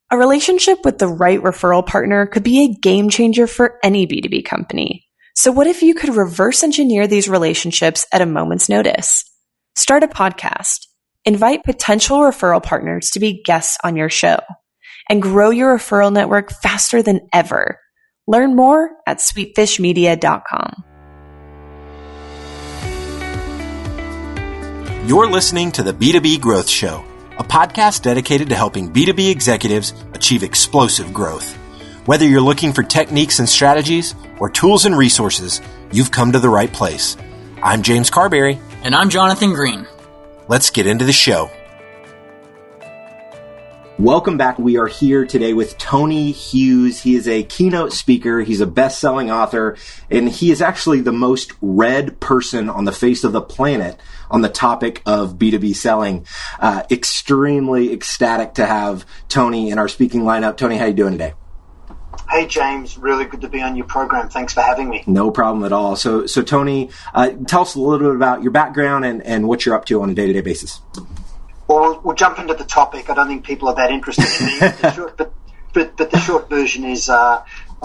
A relationship with the right referral partner could be a game changer for any B2B company. So what if you could reverse engineer these relationships at a moment's notice? Start a podcast, invite potential referral partners to be guests on your show, and grow your referral network faster than ever. Learn more at sweetfishmedia.com. You're listening to the B2B Growth Show, a podcast dedicated to helping B2B executives achieve explosive growth. Whether you're looking for techniques and strategies or tools and resources, you've come to the right place. I'm James Carberry. And I'm Jonathan Green. Let's get into the show. Welcome back. We are here today with Tony Hughes. He is a keynote speaker. He's a best-selling author, and he is actually the most read person on the face of the planet on the topic of B2B selling. Extremely ecstatic to have Tony in our speaking lineup. Tony, how are you doing today? Hey, James. Really good to be on your program. Thanks for having me. No problem at all. So Tony, tell us a little bit about your background and what you're up to on a day-to-day basis. Well, we'll jump into the topic. I don't think people are that interested in me. But the short version is I've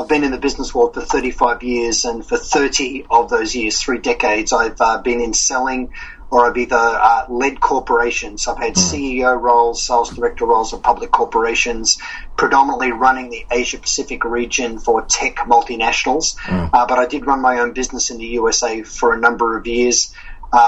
been in the business world for 35 years, and for 30 of those years, 3 decades, I've been in selling, or I've either led corporations. I've had CEO roles, sales director roles of public corporations, predominantly running the Asia-Pacific region for tech multinationals. But I did run my own business in the USA for a number of years.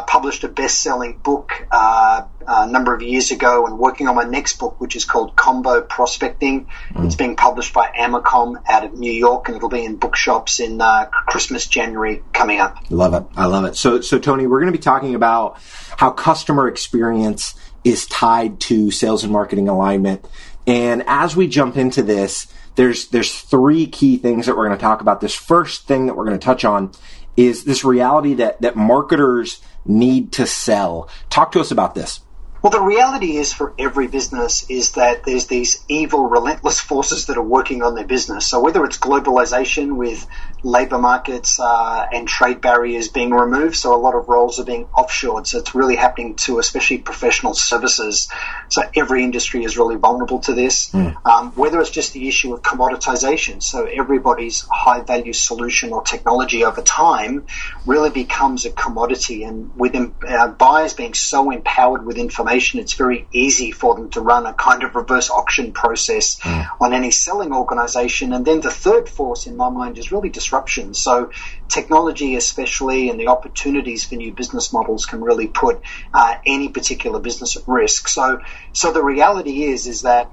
Published a best-selling book a number of years ago, and working on my next book, which is called Combo Prospecting. It's being published by Amacom out of New York, and it'll be in bookshops in Christmas, January coming up. Love it. I love it. So Tony, we're going to be talking about how customer experience is tied to sales and marketing alignment. And as we jump into this, there's 3 key things that we're going to talk about. This first thing that we're going to touch on is this reality that marketers need to sell. Talk to us about this. Well, the reality is for every business is that there's these evil, relentless forces that are working on their business. So whether it's globalization with labor markets and trade barriers being removed, so a lot of roles are being offshored. So it's really happening to especially professional services. So every industry is really vulnerable to this. Whether it's just the issue of commoditization, so everybody's high-value solution or technology over time really becomes a commodity. And with buyers being so empowered with information, it's very easy for them to run a kind of reverse auction process on any selling organization. And then the third force in my mind is really disruption. So technology especially, and the opportunities for new business models can really put any particular business at risk. So the reality is that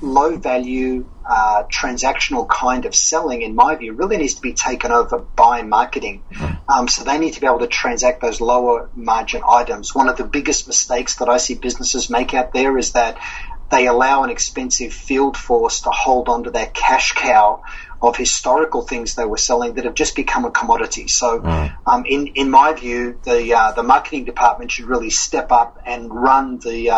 low value transactional kind of selling, in my view, really needs to be taken over by marketing. So they need to be able to transact those lower margin items. One of the biggest mistakes that I see businesses make out there is that they allow an expensive field force to hold on to that cash cow of historical things they were selling that have just become a commodity. So in my view, the marketing department should really step up and run the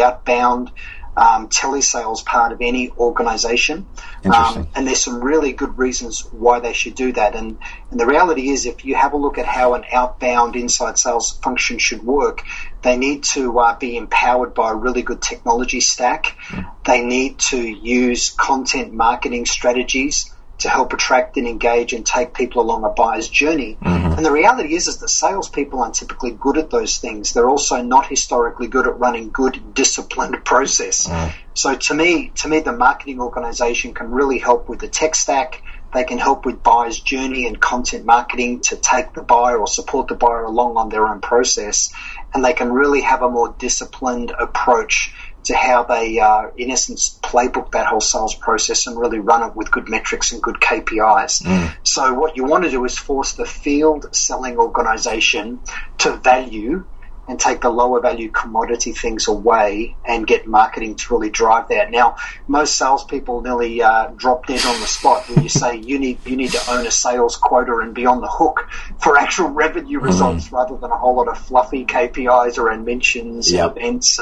outbound telesales part of any organization. And there's some really good reasons why they should do that. And the reality is, if you have a look at how an outbound inside sales function should work, they need to be empowered by a really good technology stack. They need to use content marketing strategies to help attract and engage and take people along a buyer's journey. And the reality is that salespeople aren't typically good at those things. They're also not historically good at running good, disciplined process. So to me, the marketing organization can really help with the tech stack. They can help with buyer's journey and content marketing to take the buyer or support the buyer along on their own process. And they can really have a more disciplined approach to how they, in essence, playbook that whole sales process and really run it with good metrics and good KPIs. So what you want to do is force the field selling organization to value and take the lower value commodity things away and get marketing to really drive that. Now, most salespeople nearly drop dead on the spot when you say you need to own a sales quota and be on the hook for actual revenue results rather than a whole lot of fluffy KPIs around mentions and events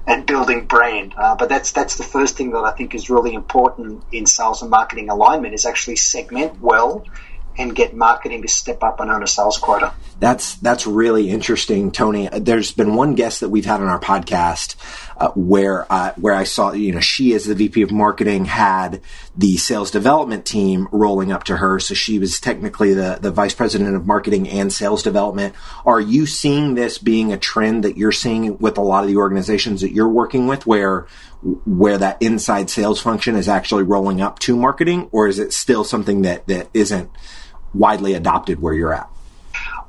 and building brand. But that's the first thing that I think is really important in sales and marketing alignment, is actually segment well and get marketing to step up and own a sales quota. That's really interesting, Tony. There's been one guest that we've had on our podcast where I saw, she as the VP of marketing had the sales development team rolling up to her. So she was technically the vice president of marketing and sales development. Are you seeing this being a trend that you're seeing with a lot of the organizations that you're working with, where that inside sales function is actually rolling up to marketing, or is it still something that isn't widely adopted where you're at?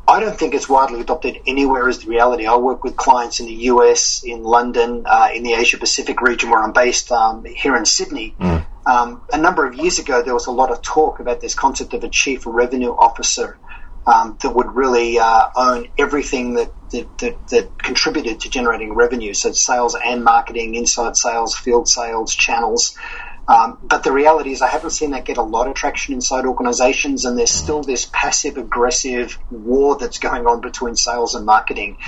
I don't think it's widely adopted anywhere is the reality. I work with clients in the US, in London, in the Asia Pacific region where I'm based, here in Sydney. A number of years ago, there was a lot of talk about this concept of a chief revenue officer that would really own everything that contributed to generating revenue. So sales and marketing, inside sales, field sales, channels. But the reality is I haven't seen that get a lot of traction inside organizations, and there's still this passive-aggressive war that's going on between sales and marketing.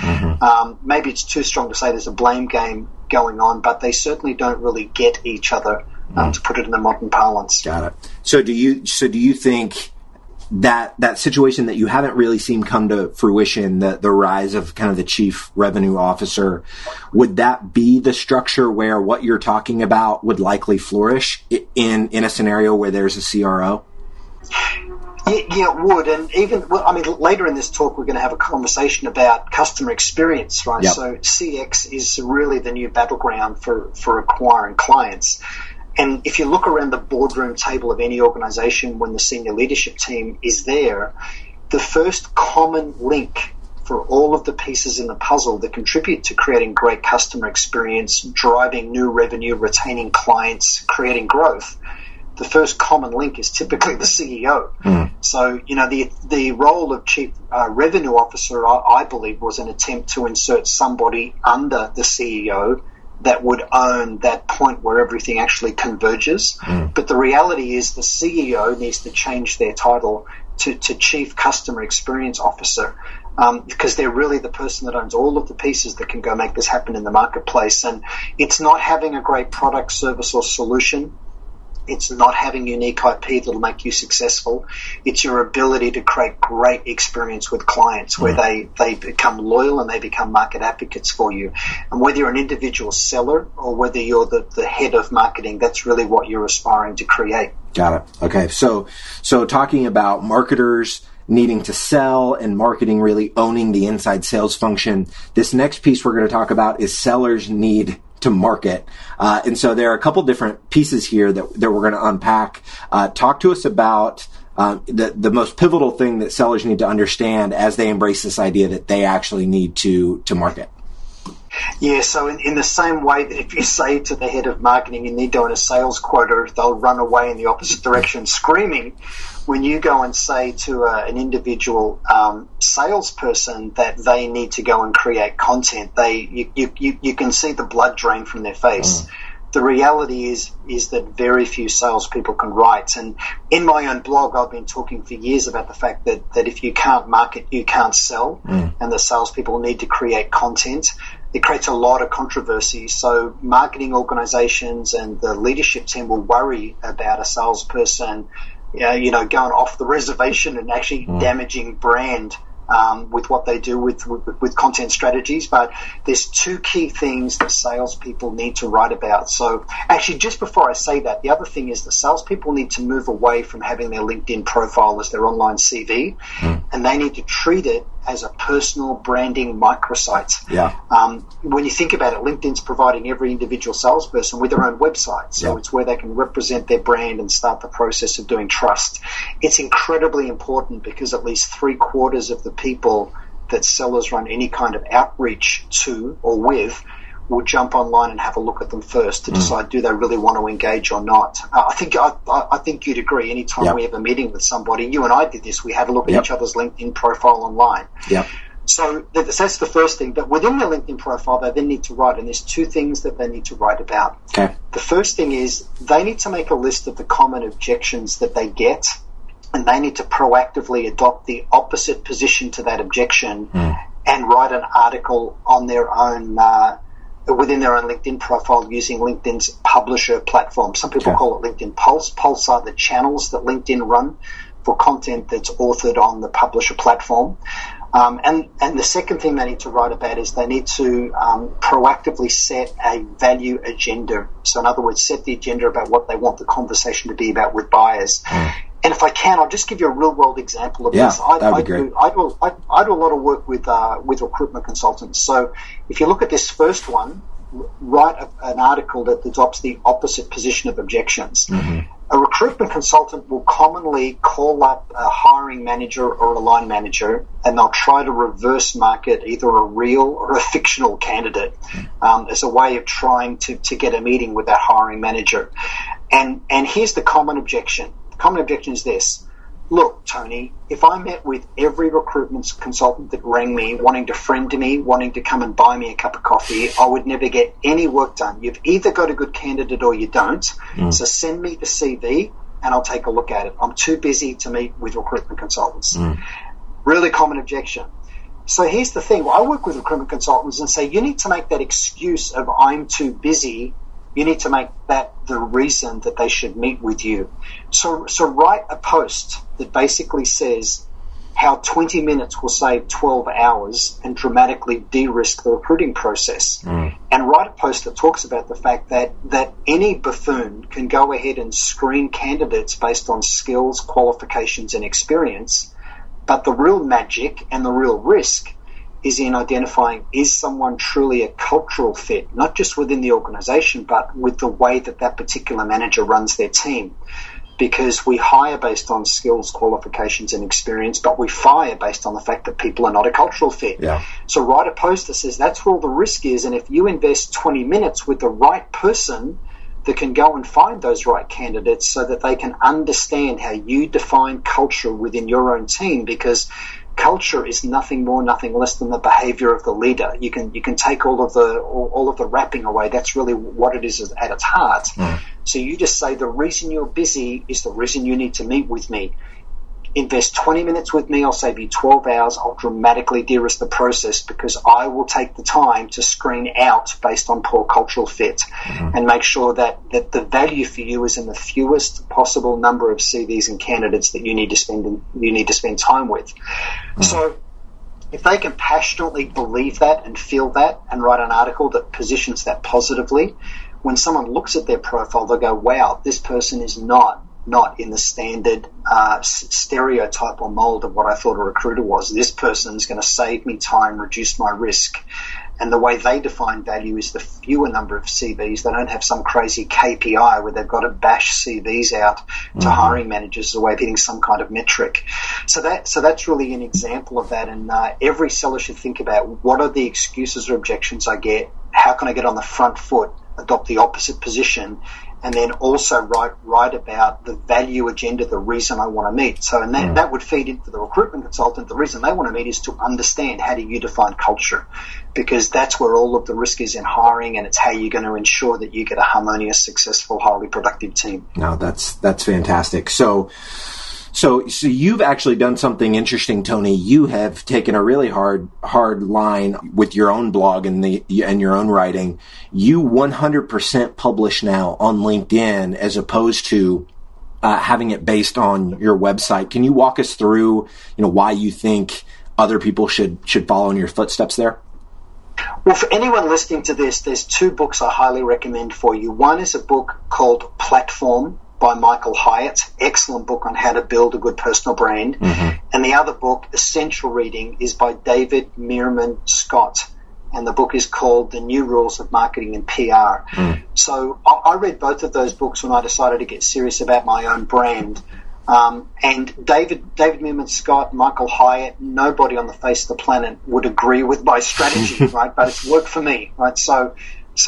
Maybe it's too strong to say there's a blame game going on, but they certainly don't really get each other, to put it in the modern parlance. Got it. So do you think that situation that you haven't really seen come to fruition, the rise of kind of the chief revenue officer, would that be the structure where what you're talking about would likely flourish in a scenario where there's a CRO? Yeah, it would. And even, later in this talk, we're going to have a conversation about customer experience, right? Yep. So CX is really the new battleground for acquiring clients. And if you look around the boardroom table of any organization when the senior leadership team is there, the first common link for all of the pieces in the puzzle that contribute to creating great customer experience, driving new revenue, retaining clients, creating growth, the first common link is typically the CEO. So, the role of chief revenue officer, I believe, was an attempt to insert somebody under the CEO that would own that point where everything actually converges. But the reality is the CEO needs to change their title to Chief Customer Experience Officer, because they're really the person that owns all of the pieces that can go make this happen in the marketplace. And it's not having a great product, service, or solution. It's not having unique IP that'll make you successful. It's your ability to create great experience with clients where they become loyal and they become market advocates for you. And whether you're an individual seller or whether you're the head of marketing, that's really what you're aspiring to create. Got it. Okay. So talking about marketers needing to sell and marketing really owning the inside sales function, this next piece we're going to talk about is sellers need to market. And so there are a couple different pieces here that we're going to unpack. Talk to us about the most pivotal thing that sellers need to understand as they embrace this idea that they actually need to market. Yeah, so in the same way that if you say to the head of marketing you need to own a sales quota, they'll run away in the opposite direction screaming. When you go and say to an individual salesperson that they need to go and create content, you can see the blood drain from their face. The reality is that very few salespeople can write. And in my own blog, I've been talking for years about the fact that if you can't market, you can't sell, and the salespeople need to create content. It creates a lot of controversy. So marketing organizations and the leadership team will worry about a salesperson going off the reservation and actually damaging brand with what they do with content strategies. But there's two key things that salespeople need to write about. So actually, just before I say that, the other thing is that salespeople need to move away from having their LinkedIn profile as their online CV, and they need to treat it as a personal branding microsite. When you think about it, LinkedIn's providing every individual salesperson with their own website. So it's where they can represent their brand and start the process of doing trust. It's incredibly important because at least 3/4 of the people that sellers run any kind of outreach to or with will jump online and have a look at them first to decide do they really want to engage or not. I think you'd agree. Anytime we have a meeting with somebody, you and I did this, we had a look at each other's LinkedIn profile online. So that's the first thing. But within their LinkedIn profile, they then need to write, and there's two things that they need to write about. The first thing is they need to make a list of the common objections that they get, and they need to proactively adopt the opposite position to that objection and write an article on their own within their own LinkedIn profile using LinkedIn's publisher platform. Some people call it LinkedIn Pulse. Pulse are the channels that LinkedIn run for content that's authored on the publisher platform. And the second thing they need to write about is they need to proactively set a value agenda. So in other words, set the agenda about what they want the conversation to be about with buyers. And if I can, I'll just give you a real-world example of this. That'd be great. I do a lot of work with recruitment consultants. So if you look at this first one, write an article that adopts the opposite position of objections. A recruitment consultant will commonly call up a hiring manager or a line manager, and they'll try to reverse market either a real or a fictional candidate as a way of trying to get a meeting with that hiring manager. And here's the common objection. The common objection is this. Look, Tony, if I met with every recruitment consultant that rang me, wanting to friend me, wanting to come and buy me a cup of coffee, I would never get any work done. You've either got a good candidate or you don't. So send me the CV and I'll take a look at it. I'm too busy to meet with recruitment consultants. Really common objection. So here's the thing. I work with recruitment consultants and say, you need to make that excuse of I'm too busy. You need to make that the reason that they should meet with you. So write a post that basically says how 20 minutes will save 12 hours and dramatically de-risk the recruiting process. And write a post that talks about the fact that any buffoon can go ahead and screen candidates based on skills, qualifications, and experience. But the real magic and the real risk is in identifying, is someone truly a cultural fit, not just within the organization, but with the way that that particular manager runs their team. Because we hire based on skills, qualifications, and experience, but we fire based on the fact that people are not a cultural fit. So write a post that says that's where all the risk is, and if you invest 20 minutes with the right person that can go and find those right candidates so that they can understand how you define culture within your own team, because culture is nothing more, nothing less than the behavior of the leader. You can take all of the wrapping away. That's really what it is at its heart. So you just say the reason you're busy is the reason you need to meet with me. Invest 20 minutes with me, I'll save you 12 hours. I'll dramatically de-risk the process because I will take the time to screen out based on poor cultural fit and make sure that the value for you is in the fewest possible number of CVs and candidates that you need to spend time with. So if they can passionately believe that and feel that and write an article that positions that positively, when someone looks at their profile, they'll go, wow, this person is not in the standard stereotype or mold of what I thought a recruiter was. This person is going to save me time, reduce my risk. And the way they define value is the fewer number of CVs. They don't have some crazy KPI where they've got to bash CVs out to hiring managers as a way of hitting some kind of metric. So that's really an example of that. And every seller should think about, what are the excuses or objections I get? How can I get on the front foot, adopt the opposite position, and then also write about the value agenda, the reason I want to meet. So and that would feed into the recruitment consultant. The reason they want to meet is to understand, how do you define culture? Because that's where all of the risk is in hiring, and it's how you're going to ensure that you get a harmonious, successful, highly productive team. No, that's fantastic. So you've actually done something interesting, Tony. You have taken a really hard line with your own blog and your own writing. You 100% publish now on LinkedIn as opposed to having it based on your website. Can you walk us through, why you think other people should follow in your footsteps there? Well, for anyone listening to this, there's two books I highly recommend for you. One is a book called Platform by Michael Hyatt, excellent book on how to build a good personal brand. And the other book, essential reading, is by David Meerman Scott, and the book is called The New Rules of Marketing and PR. So I read both of those books when I decided to get serious about my own brand. And David Meerman Scott, Michael Hyatt, nobody on the face of the planet would agree with my strategy, right? But it's worked for me, right? So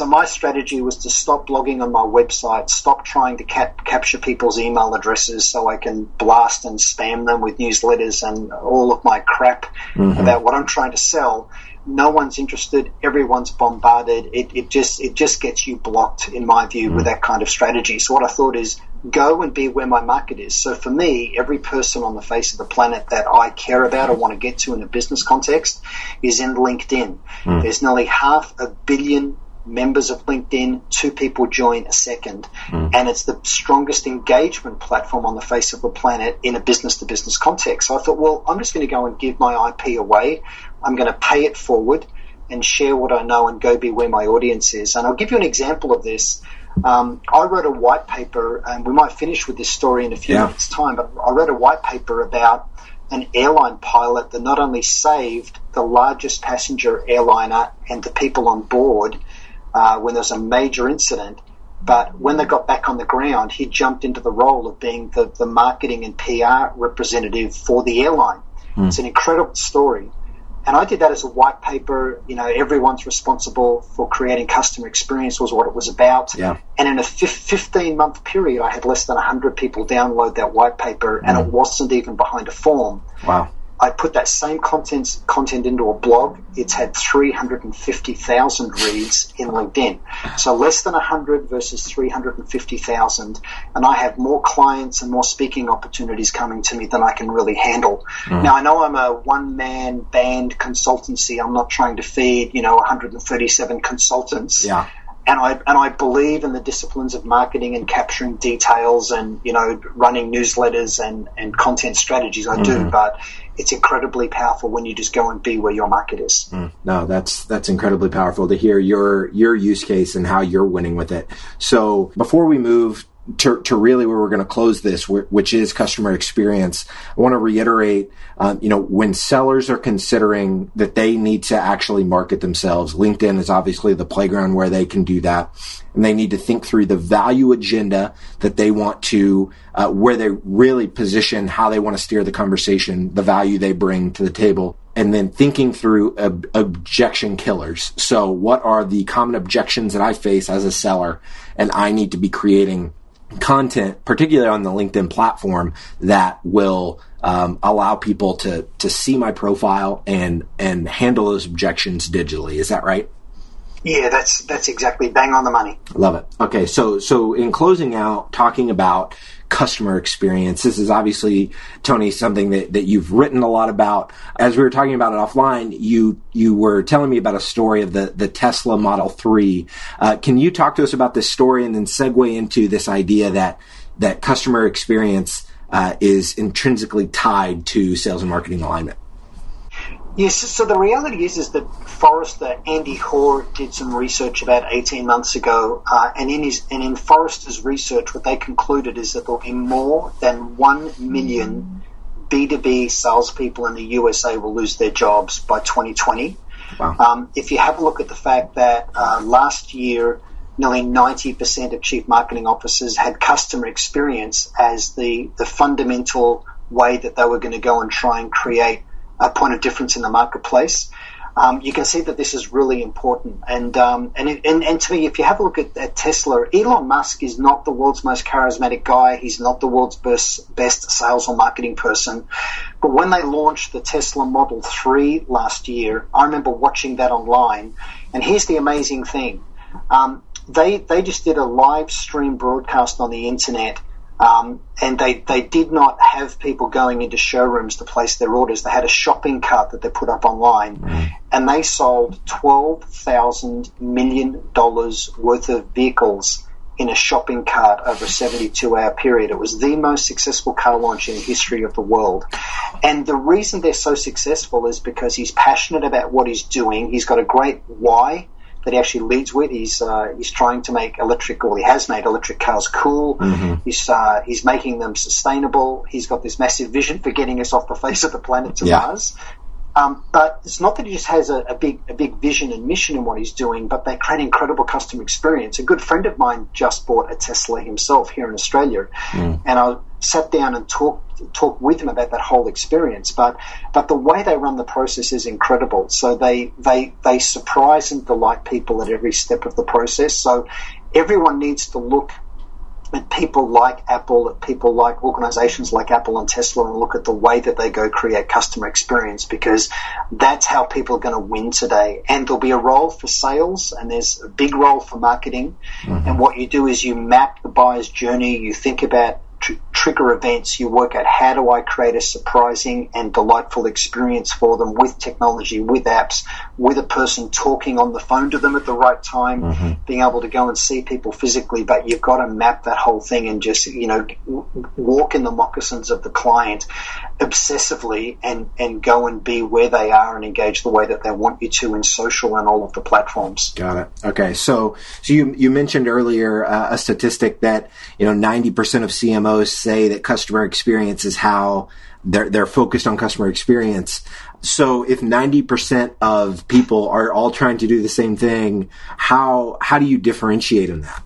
my strategy was to stop blogging on my website, stop trying to capture people's email addresses so I can blast and spam them with newsletters and all of my crap about what I'm trying to sell. No one's interested. Everyone's bombarded. It just gets you blocked, in my view, with that kind of strategy. So what I thought is, go and be where my market is. So for me, every person on the face of the planet that I care about or want to get to in a business context is in LinkedIn. There's nearly 500 million members of LinkedIn, 2 people join a second. And it's the strongest engagement platform on the face of the planet in a business-to-business context. So I thought, well, I'm just going to go and give my IP away. I'm going to pay it forward and share what I know and go be where my audience is. And I'll give you an example of this. I wrote a white paper, and we might finish with this story in a few minutes' time, but I wrote a white paper about an airline pilot that not only saved the largest passenger airliner and the people on board when there was a major incident, but when they got back on the ground, he jumped into the role of being the marketing and PR representative for the airline. It's an incredible story. And I did that as a white paper. You know, everyone's responsible for creating customer experience was what it was about. Yeah. And in a 15-month period, I had less than 100 people download that white paper, and it wasn't even behind a form. Wow. I put that same content into a blog. It's had 350,000 reads in LinkedIn. So less than 100 versus 350,000. And I have more clients and more speaking opportunities coming to me than I can really handle. Now, I know I'm a one-man band consultancy. I'm not trying to feed, 137 consultants. Yeah. And I believe in the disciplines of marketing and capturing details and, running newsletters and content strategies. I do, but it's incredibly powerful when you just go and be where your market is. No, that's incredibly powerful to hear your use case and how you're winning with it. So before we move to really where we're going to close this, which is customer experience, I want to reiterate, when sellers are considering that they need to actually market themselves, LinkedIn is obviously the playground where they can do that. And they need to think through the value agenda that they want to, where they really position how they want to steer the conversation, the value they bring to the table, and then thinking through objection killers. So what are the common objections that I face as a seller, and I need to be creating content, particularly on the LinkedIn platform, that will allow people to see my profile and handle those objections digitally. Is that right? Yeah, that's exactly bang on the money. Love it. Okay, so in closing out, talking about customer experience, this is obviously, Tony, something that you've written a lot about. As we were talking about it offline, you were telling me about a story of the Tesla Model 3. Can you talk to us about this story and then segue into this idea that customer experience is intrinsically tied to sales and marketing alignment? Yes, so the reality is that Forrester, Andy Hoare, did some research about 18 months ago, and in Forrester's research, what they concluded is that there'll be more than 1 million B2B salespeople in the USA will lose their jobs by 2020. Wow. If you have a look at the fact that last year, nearly 90% of chief marketing officers had customer experience as the fundamental way that they were going to go and try and create a point of difference in the marketplace. You can see that this is really important. And to me, if you have a look at Tesla, Elon Musk is not the world's most charismatic guy. He's not the world's best sales or marketing person. But when they launched the Tesla Model 3 last year, I remember watching that online. And here's the amazing thing. They just did a live stream broadcast on the internet. And they did not have people going into showrooms to place their orders. They had a shopping cart that they put up online, and they sold $12,000 million worth of vehicles in a shopping cart over a 72-hour period. It was the most successful car launch in the history of the world. And the reason they're so successful is because he's passionate about what he's doing. He's got a great why that he actually leads with. He's trying to make he has made electric cars cool. He's making them sustainable. He's got this massive vision for getting us off the face of the planet to Mars. But it's not that he just has a big vision and mission in what he's doing, but they create incredible customer experience. A good friend of mine just bought a Tesla himself here in Australia, and I sat down and talked with him about that whole experience. But the way they run the process is incredible. So they surprise and delight people at every step of the process. So everyone needs to look at people like Apple, at people like organizations like Apple and Tesla, and look at the way that they go create customer experience, because that's how people are going to win today. And there'll be a role for sales, and there's a big role for marketing. And what you do is you map the buyer's journey. You think about trigger events. You work out how do I create a surprising and delightful experience for them with technology, with apps, with a person talking on the phone to them at the right time, being able to go and see people physically. But you've got to map that whole thing and just, walk in the moccasins of the client obsessively and go and be where they are and engage the way that they want you to in social and all of the platforms. Got it. Okay. So you mentioned earlier a statistic that, 90% of CMOs say that customer experience is how they're focused on customer experience. So if 90% of people are all trying to do the same thing, how do you differentiate in that?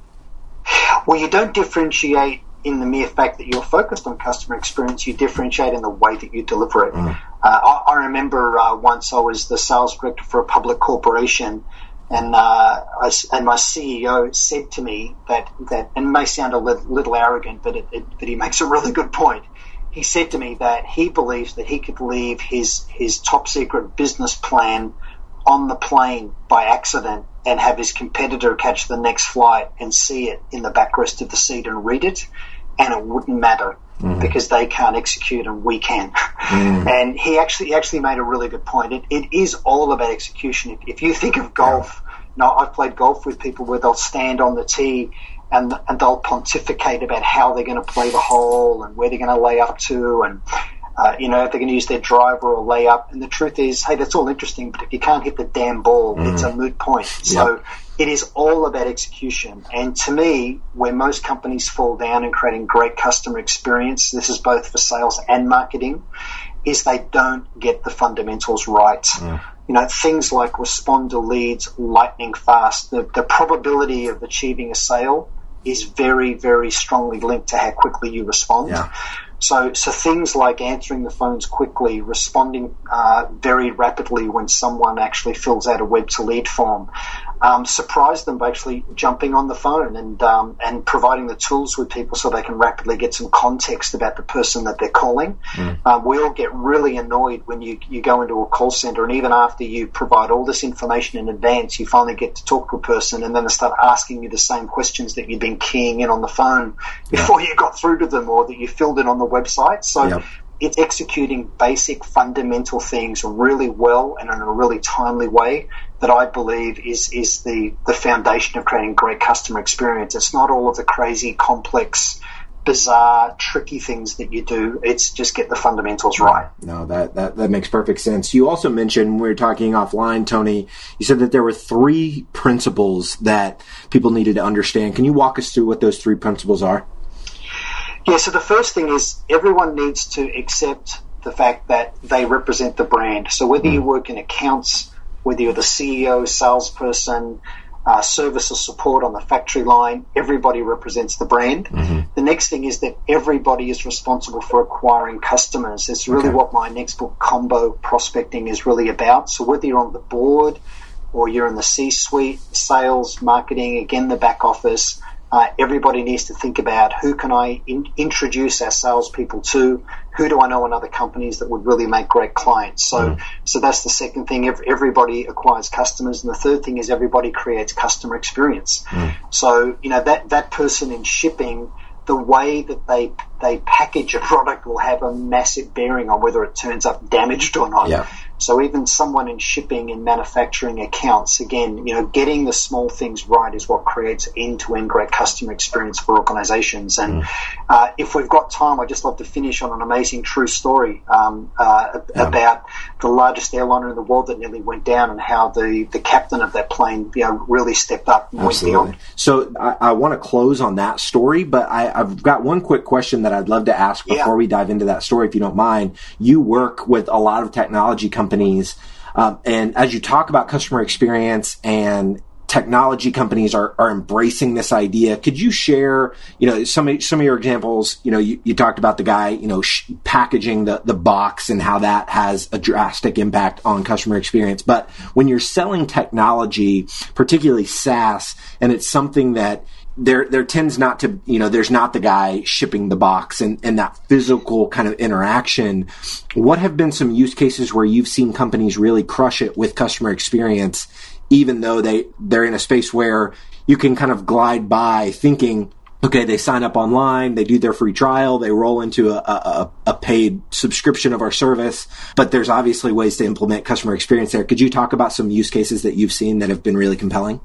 Well, you don't differentiate in the mere fact that you're focused on customer experience. You differentiate in the way that you deliver it. I remember once I was the sales director for a public corporation, and my CEO said to me that and it may sound a little arrogant, but he makes a really good point. He said to me that he believes that he could leave his top secret business plan on the plane by accident and have his competitor catch the next flight and see it in the backrest of the seat and read it, and it wouldn't matter because they can't execute and we can. And he actually made a really good point. It is all about execution. If you think of golf, I've played golf with people where they'll stand on the tee and they'll pontificate about how they're going to play the hole and where they're going to lay up to, and if they're going to use their driver or lay up. And the truth is, hey, that's all interesting, but if you can't hit the damn ball, it's a moot point. So it is all about execution. And to me, where most companies fall down in creating great customer experience, this is both for sales and marketing, is they don't get the fundamentals right. Things like respond to leads lightning fast. The probability of achieving a sale is very, very strongly linked to how quickly you respond. So things like answering the phones quickly, responding very rapidly when someone actually fills out a web to lead form, surprise them by actually jumping on the phone and providing the tools with people so they can rapidly get some context about the person that they're calling. We all get really annoyed when you go into a call center, and even after you provide all this information in advance, you finally get to talk to a person, and then they start asking you the same questions that you've been keying in on the phone before you got through to them, or that you filled in on the website. So it's executing basic fundamental things really well and in a really timely way that I believe is the foundation of creating great customer experience. It's not all of the crazy, complex, bizarre, tricky things that you do. It's just get the fundamentals right. No, that makes perfect sense. You also mentioned, when we were talking offline, Tony, you said that there were 3 principles that people needed to understand. Can you walk us through what those 3 principles are? Yeah, so the first thing is everyone needs to accept the fact that they represent the brand. So whether you work in accounts, whether you're the CEO, salesperson, service or support on the factory line, everybody represents the brand. The next thing is that everybody is responsible for acquiring customers. It's really what my next book, Combo Prospecting, is really about. So whether you're on the board or you're in the C-suite, sales, marketing, again, the back office, everybody needs to think about who can I introduce our salespeople to, who do I know in other companies that would really make great clients. So that's the second thing. Everybody acquires customers. And the third thing is everybody creates customer experience. So, that person in shipping, the way that they package a product will have a massive bearing on whether it turns up damaged or not. So even someone in shipping and manufacturing accounts, again, getting the small things right is what creates end-to-end great customer experience for organizations. And if we've got time, I'd just love to finish on an amazing true story about the largest airliner in the world that nearly went down, and how the captain of that plane really stepped up and went beyond. So I want to close on that story, but I've got one quick question that I'd love to ask before we dive into that story, if you don't mind. You work with a lot of technology companies, and as you talk about customer experience, and technology companies are embracing this idea, could you share, some of your examples? You talked about the guy, packaging the box and how that has a drastic impact on customer experience. But when you're selling technology, particularly SaaS, and it's something that there tends not to, there's not the guy shipping the box and that physical kind of interaction. What have been some use cases where you've seen companies really crush it with customer experience, even though they're in a space where you can kind of glide by thinking, Okay, they sign up online, they do their free trial, they roll into a paid subscription of our service, but there's obviously ways to implement customer experience there. Could you talk about some use cases that you've seen that have been really compelling?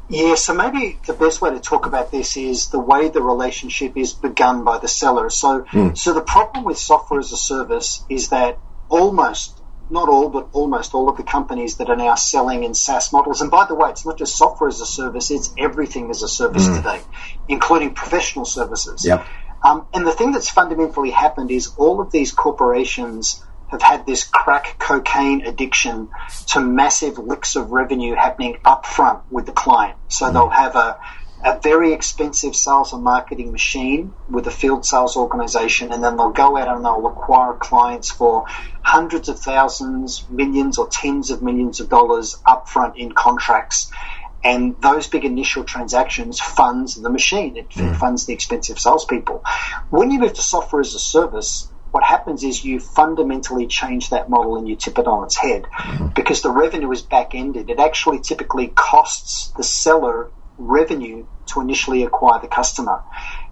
Yeah, so maybe the best way to talk about this is the way the relationship is begun by the seller. So the problem with software as a service is that almost, not all, but almost all of the companies that are now selling in SaaS models, and by the way, it's not just software as a service, it's everything as a service today, including professional services. Yep. And the thing that's fundamentally happened is all of these corporations have had this crack cocaine addiction to massive licks of revenue happening up front with the client. So they'll have a very expensive sales and marketing machine with a field sales organization, and then they'll go out and they'll acquire clients for hundreds of thousands, millions or tens of millions of dollars upfront in contracts. And those big initial transactions funds the machine. It funds the expensive salespeople. When you move to software as a service, what happens is you fundamentally change that model and you tip it on its head because the revenue is back-ended. It actually typically costs the seller revenue to initially acquire the customer.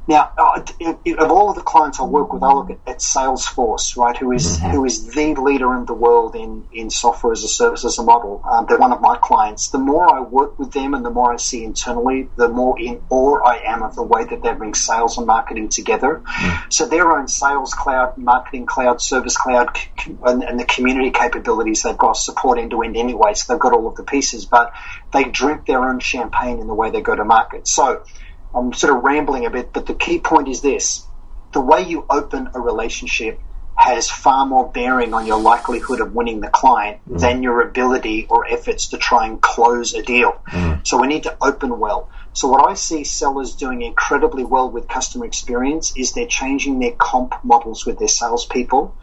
Now, of all of the clients I work with, I look at Salesforce, right, who is the leader in the world in software as a service as a model. They're one of my clients. The more I work with them and the more I see internally, the more in awe I am of the way that they bring sales and marketing together. So their own sales cloud, marketing cloud, service cloud, and the community capabilities they've got support end-to-end anyway, so they've got all of the pieces, but they drink their own champagne in the way they go to market. So I'm sort of rambling a bit, but the key point is this. The way you open a relationship has far more bearing on your likelihood of winning the client than your ability or efforts to try and close a deal. So we need to open well. So what I see sellers doing incredibly well with customer experience is they're changing their comp models with their salespeople,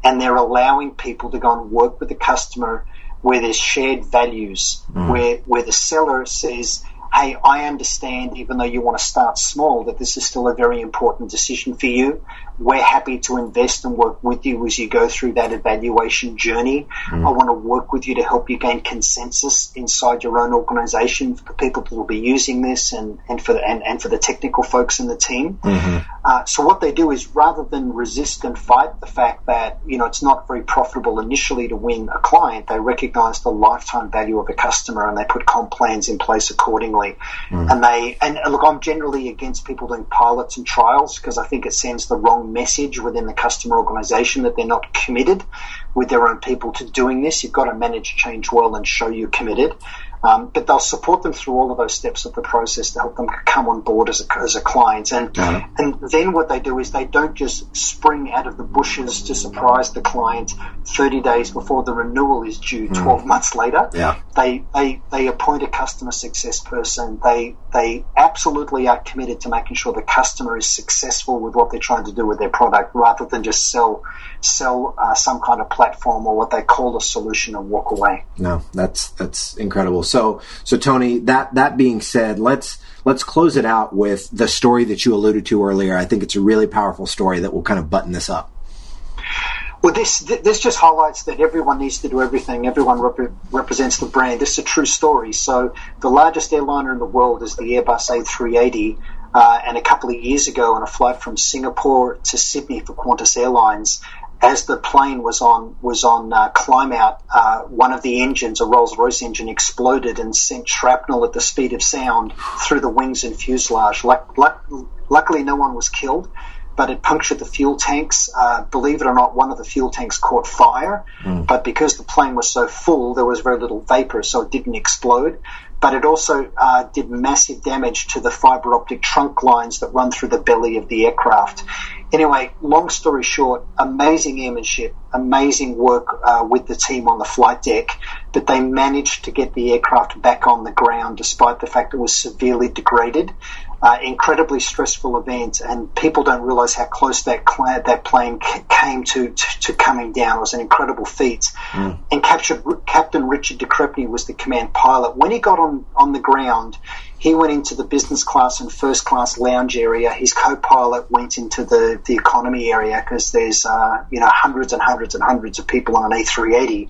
and they're allowing people to go and work with the customer where there's shared values, where the seller says, hey, I understand, even though you want to start small, that this is still a very important decision for you. We're happy to invest and work with you as you go through that evaluation journey. I want to work with you to help you gain consensus inside your own organization for the people that will be using this and for the technical folks in the team. So what they do is, rather than resist and fight the fact that, you know, it's not very profitable initially to win a client, they recognize the lifetime value of a customer and they put comp plans in place accordingly. And look, I'm generally against people doing pilots and trials because I think it sends the wrong message within the customer organization that they're not committed with their own people to doing this. You've got to manage change well and show you're committed. But they'll support them through all of those steps of the process to help them come on board as a client. And then what they do is they don't just spring out of the bushes to surprise the client 30 days before the renewal is due 12 months later. They appoint a customer success person. They absolutely are committed to making sure the customer is successful with what they're trying to do with their product, rather than just sell some kind of platform or what they call a solution and walk away. No, that's incredible. So Tony, that being said, let's close it out with the story that you alluded to earlier. I think it's a really powerful story that will kind of button this up. Well, this just highlights that everyone needs to do everything. Everyone represents the brand. This is a true story. So the largest airliner in the world is the Airbus A380. And a couple of years ago, on a flight from Singapore to Sydney for Qantas Airlines, as the plane was on climb out, one of the engines, a Rolls-Royce engine, exploded and sent shrapnel at the speed of sound through the wings and fuselage. Luckily, no one was killed, but it punctured the fuel tanks. Believe it or not, one of the fuel tanks caught fire, but because the plane was so full, there was very little vapor, so it didn't explode. But it also did massive damage to the fiber optic trunk lines that run through the belly of the aircraft. Anyway, long story short, amazing airmanship, amazing work with the team on the flight deck, but they managed to get the aircraft back on the ground despite the fact it was severely degraded. Incredibly stressful event, and people don't realize how close that plane came to coming down. It was an incredible feat. And Captain Richard DeCrepney was the command pilot. When he got on the ground, he went into the business class and first class lounge area. His co-pilot went into the economy area because there's hundreds and hundreds and hundreds of people on an A380.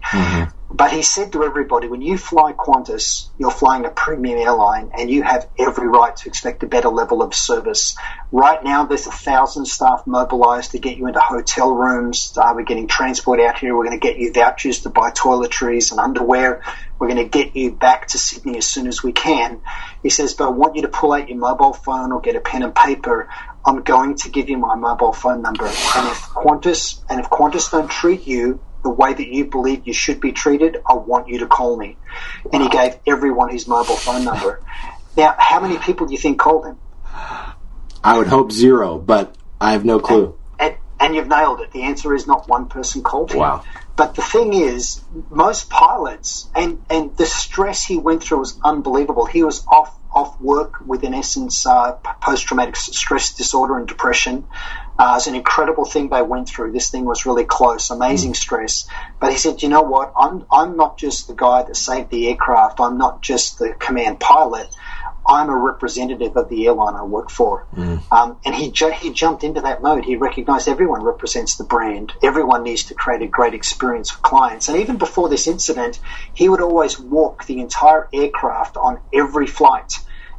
But he said to everybody, when you fly Qantas, you're flying a premium airline and you have every right to expect a better level of service. Right now, there's 1,000 staff mobilized to get you into hotel rooms. We're getting transport out here. We're going to get you vouchers to buy toiletries and underwear. We're going to get you back to Sydney as soon as we can. He says, but I want you to pull out your mobile phone or get a pen and paper. I'm going to give you my mobile phone number. And if Qantas don't treat you the way that you believe you should be treated, I want you to call me. And he gave everyone his mobile phone number. Now, how many people do you think called him? I would hope 0, but I have no clue. And you've nailed it. The answer is not one person called him. Wow. But the thing is, most pilots, and the stress he went through was unbelievable. He was off work with, in essence, post-traumatic stress disorder and depression. It's an incredible thing they went through. This thing was really close, amazing stress. But he said, you know what, I'm not just the guy that saved the aircraft. I'm not just the command pilot. I'm a representative of the airline I work for. And he jumped into that mode. He recognized everyone represents the brand. Everyone needs to create a great experience for clients. And even before this incident, he would always walk the entire aircraft on every flight.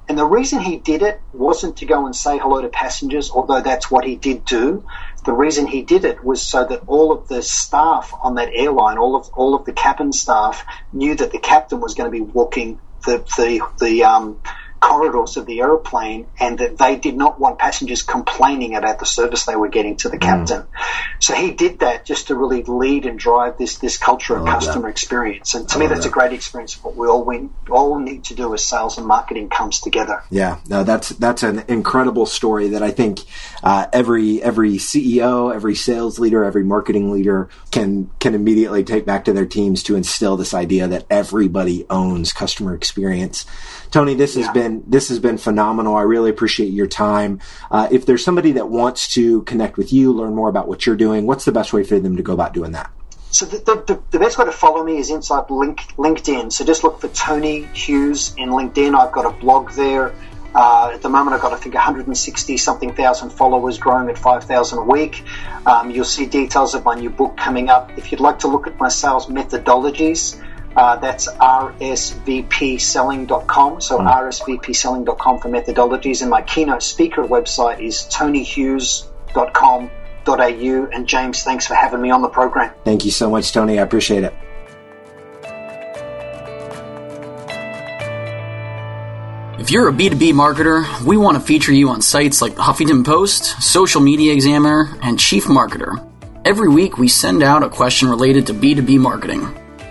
And the reason he did it wasn't to go and say hello to passengers, although that's what he did do. The reason he did it was so that all of the staff on that airline, all of the cabin staff, knew that the captain was going to be walking the corridors of the aeroplane, and that they did not want passengers complaining about the service they were getting to the captain. So he did that just to really lead and drive this culture of customer experience. And to me, that's a great experience of what we all need to do as sales and marketing comes together. Yeah, no, that's an incredible story that I think every CEO, every sales leader, every marketing leader can immediately take back to their teams to instill this idea that everybody owns customer experience. Tony, this has been phenomenal. I really appreciate your time. If there's somebody that wants to connect with you, learn more about what you're doing, what's the best way for them to go about doing that? So the best way to follow me is inside LinkedIn. So just look for Tony Hughes in LinkedIn. I've got a blog there. At the moment, I've got, I think, 160-something thousand followers, growing at 5,000 a week. You'll see details of my new book coming up. If you'd like to look at my sales methodologies, that's RSVPselling.com. So RSVPselling.com for methodologies. And my Keynote Speaker website is tonyhughes.com.au. And James, thanks for having me on the program. Thank you so much, Tony. I appreciate it. If you're a B2B marketer, we want to feature you on sites like the Huffington Post, Social Media Examiner, and Chief Marketer. Every week, we send out a question related to B2B marketing.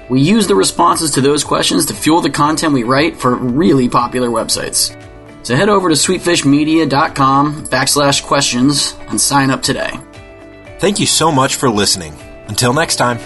We use the responses to those questions to fuel the content we write for really popular websites. So head over to sweetfishmedia.com/questions and sign up today. Thank you so much for listening. Until next time.